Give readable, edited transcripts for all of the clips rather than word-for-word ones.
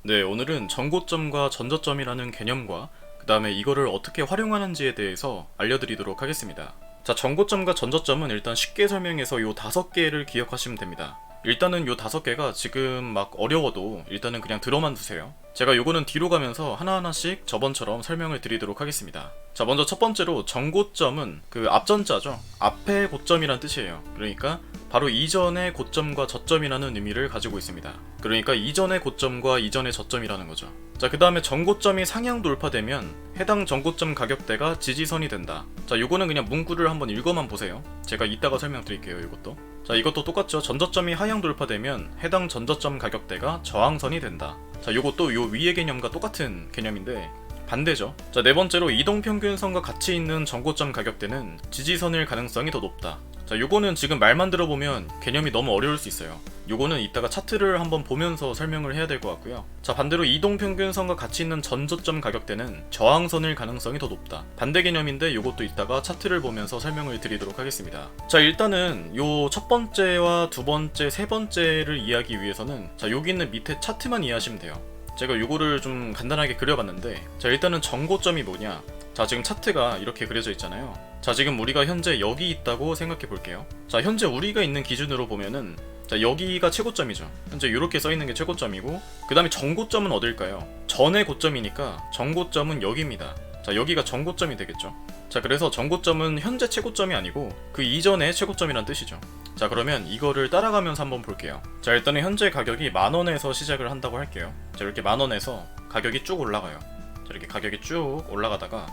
네, 오늘은 전고점과 전저점이라는 개념과 그 다음에 이거를 어떻게 활용하는지에 대해서 알려드리도록 하겠습니다. 자, 전고점과 전저점은 일단 쉽게 설명해서 요 5개를 기억하시면 됩니다. 일단은 요 5개가 지금 막 어려워도 일단은 그냥 들어만 두세요. 제가 요거는 뒤로 가면서 하나하나씩 저번처럼 설명을 드리도록 하겠습니다. 자, 먼저 첫 번째로 전고점은 그 앞전자죠. 앞의 고점이란 뜻이에요. 그러니까 바로 이전의 고점과 저점이라는 의미를 가지고 있습니다. 그러니까 이전의 고점과 이전의 저점이라는 거죠. 자, 그 다음에 전고점이 상향 돌파되면 해당 전고점 가격대가 지지선이 된다. 자, 요거는 그냥 문구를 한번 읽어만 보세요. 제가 이따가 설명드릴게요. 이것도. 자, 이것도 똑같죠. 전저점이 하향 돌파되면 해당 전저점 가격대가 저항선이 된다. 자, 요것도 요 위의 개념과 똑같은 개념인데 반대죠. 자, 네 번째로 이동평균선과 같이 있는 전고점 가격대는 지지선일 가능성이 더 높다. 자, 요거는 지금 말만 들어보면 개념이 너무 어려울 수 있어요. 요거는 이따가 차트를 한번 보면서 설명을 해야 될 것 같고요. 자, 반대로 이동평균선과 같이 있는 전저점 가격대는 저항선일 가능성이 더 높다. 반대 개념인데 요것도 이따가 차트를 보면서 설명을 드리도록 하겠습니다. 자, 일단은 요 첫 번째와 두 번째, 세 번째를 이해하기 위해서는 자, 여기 있는 밑에 차트만 이해하시면 돼요. 제가 요거를 좀 간단하게 그려봤는데 자, 일단은 전고점이 뭐냐. 자, 지금 차트가 이렇게 그려져 있잖아요. 자, 지금 우리가 현재 여기 있다고 생각해 볼게요. 자, 현재 우리가 있는 기준으로 보면은 자, 여기가 최고점이죠. 현재 이렇게 써있는 게 최고점이고 그 다음에 전고점은 어딜까요? 전의 고점이니까 전고점은 여기입니다. 자, 여기가 전고점이 되겠죠. 자, 그래서 전고점은 현재 최고점이 아니고 그 이전의 최고점이란 뜻이죠. 자, 그러면 이거를 따라가면서 한번 볼게요. 자, 일단은 현재 가격이 10,000원에서 시작을 한다고 할게요. 자, 이렇게 10,000원에서 가격이 쭉 올라가요. 자, 이렇게 가격이 쭉 올라가다가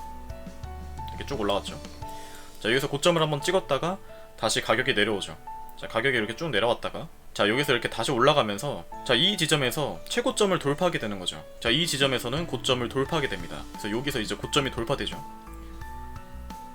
이렇게 쭉 올라갔죠. 자, 여기서 고점을 한번 찍었다가 다시 가격이 내려오죠. 자, 가격이 이렇게 쭉 내려왔다가 자, 여기서 이렇게 다시 올라가면서 자, 이 지점에서 최고점을 돌파하게 되는 거죠. 자, 이 지점에서는 고점을 돌파하게 됩니다. 그래서 여기서 이제 고점이 돌파되죠.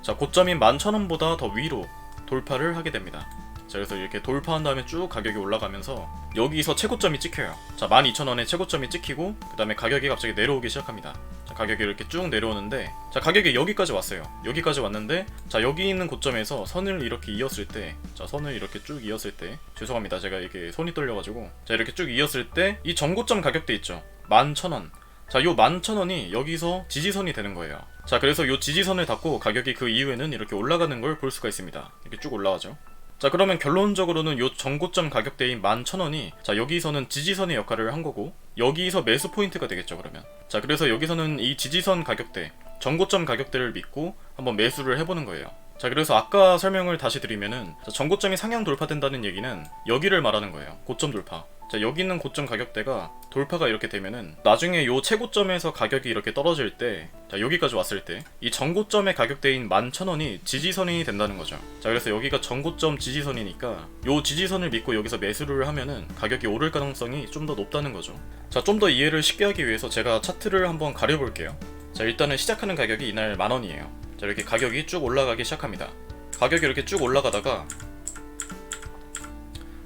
자, 고점인 11,000원보다 더 위로 돌파를 하게 됩니다. 자, 그래서 이렇게 돌파한 다음에 쭉 가격이 올라가면서 여기서 최고점이 찍혀요. 자, 12,000원에 최고점이 찍히고 그 다음에 가격이 갑자기 내려오기 시작합니다. 자, 가격이 이렇게 쭉 내려오는데 자, 가격이 여기까지 왔어요. 여기까지 왔는데 자, 여기 있는 고점에서 선을 이렇게 이었을 때 자, 선을 이렇게 쭉 이었을 때 죄송합니다. 제가 이게 손이 떨려가지고 자, 이렇게 쭉 이었을 때 이 전고점 가격대 있죠. 11,000원. 자, 요 11,000원이 여기서 지지선이 되는 거예요. 자, 그래서 요 지지선을 닫고 가격이 그 이후에는 이렇게 올라가는 걸 볼 수가 있습니다. 이렇게 쭉 올라가죠. 자, 그러면 결론적으로는 요 전고점 가격대인 11,000원이 자, 여기서는 지지선의 역할을 한 거고 여기서 매수 포인트가 되겠죠. 그러면 자, 그래서 여기서는 이 지지선 가격대 전고점 가격대를 믿고 한번 매수를 해보는 거예요. 자, 그래서 아까 설명을 다시 드리면은 자, 전고점이 상향 돌파된다는 얘기는 여기를 말하는 거예요. 고점 돌파. 자, 여기 있는 고점 가격대가 돌파가 이렇게 되면은 나중에 요 최고점에서 가격이 이렇게 떨어질 때 자, 여기까지 왔을 때 이 전고점의 가격대인 11,000원이 지지선이 된다는 거죠. 자, 그래서 여기가 전고점 지지선이니까 요 지지선을 믿고 여기서 매수를 하면은 가격이 오를 가능성이 좀 더 높다는 거죠. 자, 좀 더 이해를 쉽게 하기 위해서 제가 차트를 한번 가려볼게요. 자, 일단은 시작하는 가격이 이날 10,000원이에요. 자, 이렇게 가격이 쭉 올라가기 시작합니다. 가격이 이렇게 쭉 올라가다가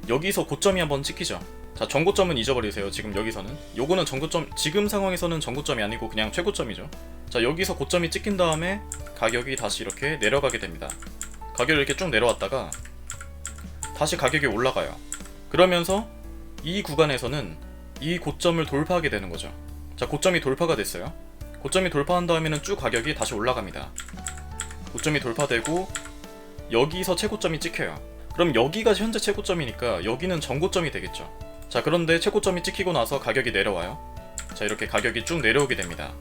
여기서 고점이 한번 찍히죠. 자, 전고점은 잊어버리세요. 지금 여기서는 요거는 전고점, 지금 상황에서는 전고점이 아니고 그냥 최고점이죠. 자, 여기서 고점이 찍힌 다음에 가격이 다시 이렇게 내려가게 됩니다. 가격이 이렇게 쭉 내려왔다가 다시 가격이 올라가요. 그러면서 이 구간에서는 이 고점을 돌파하게 되는 거죠. 자, 고점이 돌파가 됐어요. 고점이 돌파한 다음에는 쭉 가격이 다시 올라갑니다. 고점이 돌파되고 여기서 최고점이 찍혀요. 그럼 여기가 현재 최고점이니까 여기는 전고점이 되겠죠. 자, 그런데 최고점이 찍히고 나서 가격이 내려와요. 자, 이렇게 가격이 쭉 내려오게 됩니다.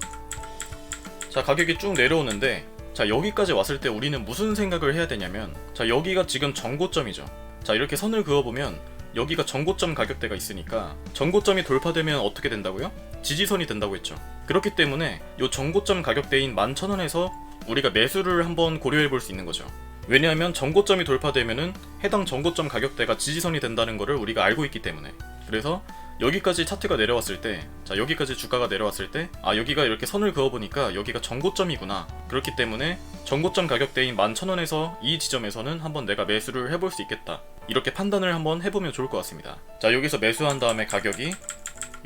자, 가격이 쭉 내려오는데 자, 여기까지 왔을 때 우리는 무슨 생각을 해야 되냐면 자, 여기가 지금 전고점이죠. 자, 이렇게 선을 그어보면 여기가 전고점 가격대가 있으니까 전고점이 돌파되면 어떻게 된다고요? 지지선이 된다고 했죠. 그렇기 때문에 이 전고점 가격대인 11,000원에서 우리가 매수를 한번 고려해 볼 수 있는 거죠. 왜냐하면 전고점이 돌파되면은 해당 전고점 가격대가 지지선이 된다는 것을 우리가 알고 있기 때문에. 그래서 여기까지 차트가 내려왔을 때 자, 여기까지 주가가 내려왔을 때 아, 여기가 이렇게 선을 그어보니까 여기가 전고점이구나. 그렇기 때문에 전고점 가격대인 11,000원에서 이 지점에서는 한번 내가 매수를 해볼 수 있겠다. 이렇게 판단을 한번 해보면 좋을 것 같습니다. 자, 여기서 매수한 다음에 가격이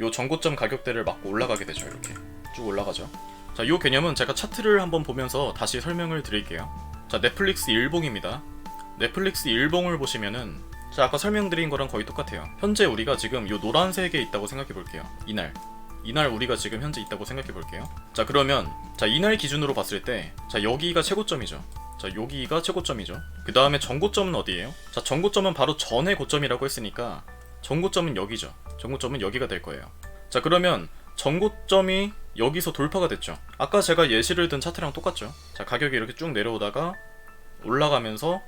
요 전고점 가격대를 맞고 올라가게 되죠. 이렇게 쭉 올라가죠. 자, 요 개념은 제가 차트를 한번 보면서 다시 설명을 드릴게요. 자, 넷플릭스 일봉입니다. 넷플릭스 일봉을 보시면은 자, 아까 설명드린 거랑 거의 똑같아요. 현재 우리가 지금 요 노란색에 있다고 생각해 볼게요. 이날 이날 우리가 지금 현재 있다고 생각해 볼게요. 자 그러면 자 이날 기준으로 봤을 때 자 여기가 최고점이죠. 자 여기가 최고점이죠. 그 다음에 전고점은 어디예요? 자 전고점은 바로 전의 고점이라고 했으니까 전고점은 여기죠. 전고점은 여기가 될 거예요. 자 그러면 전고점이 여기서 돌파가 됐죠. 아까 제가 예시를 든 차트랑 똑같죠. 자 가격이 이렇게 쭉 내려오다가 올라가면서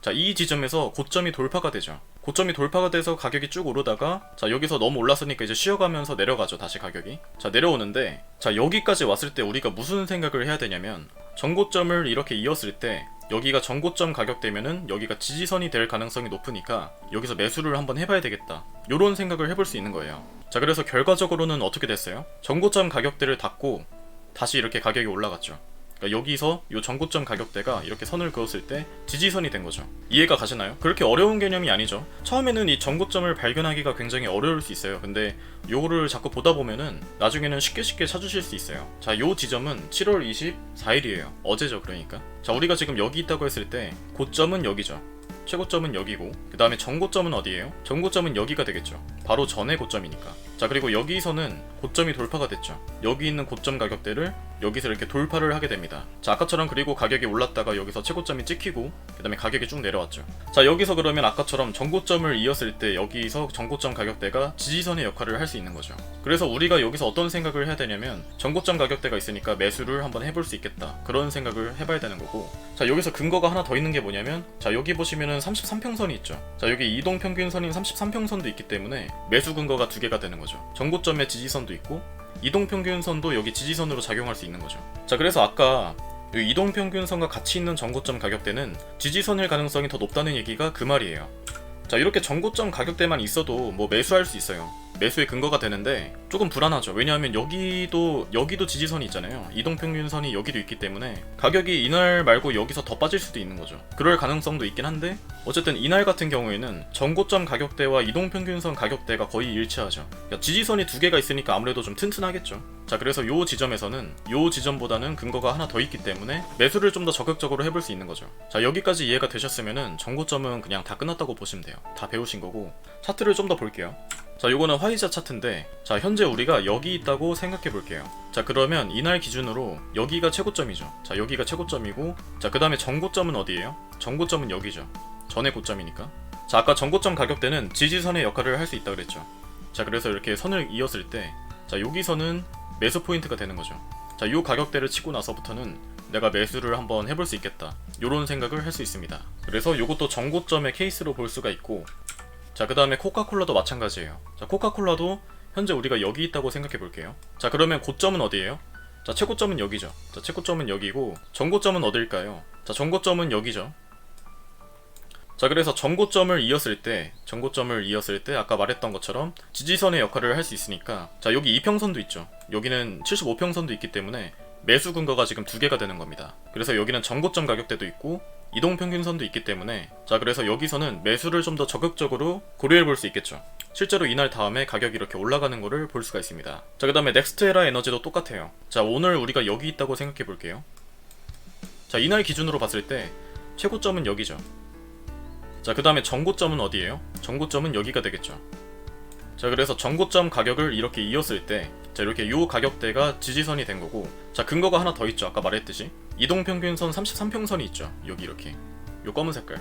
자 이 지점에서 고점이 돌파가 되죠. 고점이 돌파가 돼서 가격이 쭉 오르다가 자 여기서 너무 올랐으니까 이제 쉬어가면서 내려가죠. 다시 가격이 자 내려오는데 자 여기까지 왔을 때 우리가 무슨 생각을 해야 되냐면 전고점을 이렇게 이었을 때 여기가 전고점 가격대면은 여기가 지지선이 될 가능성이 높으니까 여기서 매수를 한번 해봐야 되겠다, 요런 생각을 해볼 수 있는 거예요. 자 그래서 결과적으로는 어떻게 됐어요? 전고점 가격대를 닫고 다시 이렇게 가격이 올라갔죠. 그러니까 여기서 이 전고점 가격대가 이렇게 선을 그었을 때 지지선이 된 거죠. 이해가 가시나요? 그렇게 어려운 개념이 아니죠. 처음에는 이 전고점을 발견하기가 굉장히 어려울 수 있어요. 근데 요거를 자꾸 보다 보면은 나중에는 쉽게 찾으실 수 있어요. 자, 요 지점은 7월 24일이에요. 어제죠, 그러니까. 자, 우리가 지금 여기 있다고 했을 때 고점은 여기죠. 최고점은 여기고 그 다음에 전고점은 어디예요? 전고점은 여기가 되겠죠. 바로 전의 고점이니까. 자 그리고 여기서는 고점이 돌파가 됐죠. 여기 있는 고점 가격대를 여기서 이렇게 돌파를 하게 됩니다. 자 아까처럼 그리고 가격이 올랐다가 여기서 최고점이 찍히고 그 다음에 가격이 쭉 내려왔죠. 자 여기서 그러면 아까처럼 전고점을 이었을 때 여기서 전고점 가격대가 지지선의 역할을 할 수 있는 거죠. 그래서 우리가 여기서 어떤 생각을 해야 되냐면 전고점 가격대가 있으니까 매수를 한번 해볼 수 있겠다, 그런 생각을 해봐야 되는 거고. 자 여기서 근거가 하나 더 있는 게 뭐냐면 자 여기 보시면은 33평선이 있죠. 자 여기 이동평균선인 33평선도 있기 때문에 매수 근거가 두 개가 되는 거죠. 전고점에 지지선도 있고 이동평균선도 여기 지지선으로 작용할 수 있는 거죠. 자 그래서 아까 이 이동평균선과 같이 있는 전고점 가격대는 지지선일 가능성이 더 높다는 얘기가 그 말이에요. 자 이렇게 전고점 가격대만 있어도 뭐 매수할 수 있어요. 매수의 근거가 되는데 조금 불안하죠. 왜냐하면 여기도 지지선이 있잖아요. 이동평균선이 여기도 있기 때문에 가격이 이날 말고 여기서 더 빠질 수도 있는 거죠. 그럴 가능성도 있긴 한데 어쨌든 이날 같은 경우에는 전고점 가격대와 이동평균선 가격대가 거의 일치하죠. 그러니까 지지선이 두 개가 있으니까 아무래도 좀 튼튼하겠죠. 자 그래서 요 지점에서는 요 지점보다는 근거가 하나 더 있기 때문에 매수를 좀 더 적극적으로 해볼 수 있는 거죠. 자 여기까지 이해가 되셨으면은 전고점은 그냥 다 끝났다고 보시면 돼요. 다 배우신 거고. 차트를 좀 더 볼게요. 자 요거는 화이자 차트인데 자 현재 우리가 여기 있다고 생각해 볼게요. 자 그러면 이날 기준으로 여기가 최고점이죠. 자 여기가 최고점이고 자 그 다음에 전고점은 어디예요? 전고점은 여기죠. 전의 고점이니까. 자 아까 전고점 가격대는 지지선의 역할을 할 수 있다 그랬죠. 자 그래서 이렇게 선을 이었을 때 자 여기서는 매수 포인트가 되는 거죠. 자 요 가격대를 치고 나서부터는 내가 매수를 한번 해볼 수 있겠다, 요런 생각을 할 수 있습니다. 그래서 요것도 전고점의 케이스로 볼 수가 있고. 자 그 다음에 코카콜라도 마찬가지예요. 자 코카콜라도 현재 우리가 여기 있다고 생각해 볼게요. 자 그러면 고점은 어디예요? 자 최고점은 여기죠. 자 최고점은 여기고 전고점은 어딜까요? 자 전고점은 여기죠. 자 그래서 전고점을 이었을 때 아까 말했던 것처럼 지지선의 역할을 할 수 있으니까 자 여기 이평선도 있죠. 여기는 75평선도 있기 때문에 매수 근거가 지금 두 개가 되는 겁니다. 그래서 여기는 전고점 가격대도 있고 이동평균선도 있기 때문에 자 그래서 여기서는 매수를 좀 더 적극적으로 고려해 볼 수 있겠죠. 실제로 이날 다음에 가격이 이렇게 올라가는 거를 볼 수가 있습니다. 자 그 다음에 넥스트에라 에너지도 똑같아요. 자 오늘 우리가 여기 있다고 생각해 볼게요. 자 이날 기준으로 봤을 때 최고점은 여기죠. 자 그 다음에 전고점은 어디예요? 전고점은 여기가 되겠죠. 자 그래서 전고점 가격을 이렇게 이었을 때 자 이렇게 요 가격대가 지지선이 된 거고. 자 근거가 하나 더 있죠. 아까 말했듯이 이동평균선 33평선이 있죠. 여기 이렇게 요 검은 색깔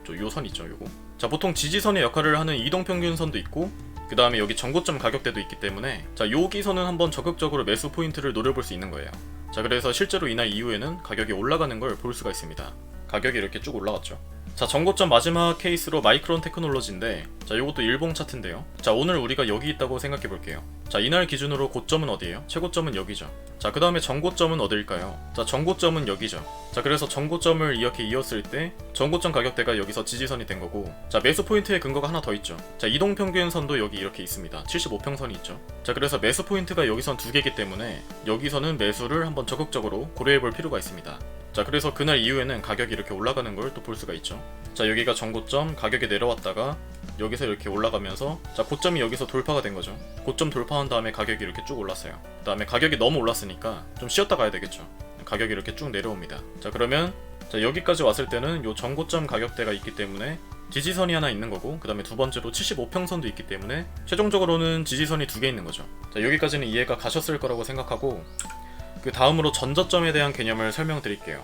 요 선 있죠. 요거 자 보통 지지선의 역할을 하는 이동평균선도 있고 그 다음에 여기 전고점 가격대도 있기 때문에 자 여기서는 한번 적극적으로 매수 포인트를 노려볼 수 있는 거예요. 자 그래서 실제로 이날 이후에는 가격이 올라가는 걸 볼 수가 있습니다. 가격이 이렇게 쭉 올라갔죠. 자 전고점 마지막 케이스로 마이크론 테크놀로지인데 자 요것도 일봉 차트인데요. 자 오늘 우리가 여기 있다고 생각해 볼게요. 자 이날 기준으로 고점은 어디예요? 최고점은 여기죠. 자 그 다음에 전고점은 어딜까요? 자 전고점은 여기죠. 자 그래서 전고점을 이렇게 이었을 때 전고점 가격대가 여기서 지지선이 된 거고. 자 매수 포인트의 근거가 하나 더 있죠. 자 이동평균선도 여기 이렇게 있습니다. 75평선이 있죠. 자 그래서 매수 포인트가 여기선 두 개이기 때문에 여기서는 매수를 한번 적극적으로 고려해 볼 필요가 있습니다. 자 그래서 그날 이후에는 가격이 이렇게 올라가는 걸 또 볼 수가 있죠. 자 여기가 전고점, 가격이 내려왔다가 여기서 이렇게 올라가면서 자 고점이 여기서 돌파가 된 거죠. 고점 돌파한 다음에 가격이 이렇게 쭉 올랐어요. 그 다음에 가격이 너무 올랐으니까 좀 쉬었다 가야 되겠죠. 가격이 이렇게 쭉 내려옵니다. 자 그러면 자 여기까지 왔을 때는 요 전고점 가격대가 있기 때문에 지지선이 하나 있는 거고, 그 다음에 두 번째로 75평선도 있기 때문에 최종적으로는 지지선이 두 개 있는 거죠. 자, 여기까지는 이해가 가셨을 거라고 생각하고, 그 다음으로 전저점에 대한 개념을 설명드릴게요.